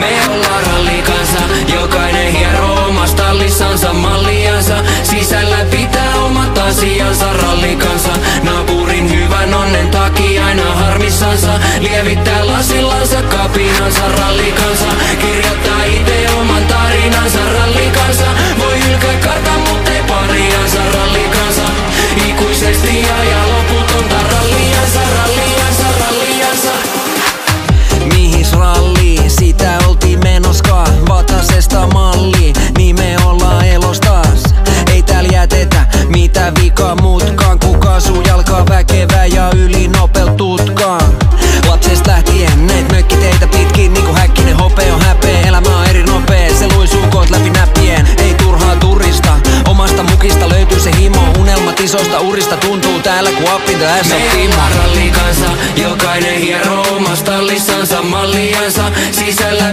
Me ollaan rallikansa, jokainen hieroo omasta tallissansa malliansa. Sisällä pitää omat asiansa rallikansa. Naapurin hyvän onnen takia aina harmissansa. Lievittää lasillansa kapinansa rallikansa. Kirjoittaa ite oman tarinansa rallikansa. Voi hylkää kartan mut ei pariansa rallikansa. Ikuisesti ajaa loputonta ralliansa, ralliansa, ralliansa. Mihis ralliin, sitä oltiin menoskaan. Vatasesta malliin, niin me ollaan elos taas. Ei tääl jätetä mitä vika mutkaan. Ku kaasujalka väkevä ja ylinopeltutkaan. Lapsesta lähtien näit mökkiteitä pitkin niinku Häkkinen hopea on häpeä. Elämä on eri nopea, se luisuu koot läpi näppien. Ei turhaa turista, omasta mukista löytyy se himo. Unelmat isosta urista tuntuu täällä ku up in the ass of Me ollaan rallikansa, jokainen hieroo omasta tallissansa malliansa. Sisällä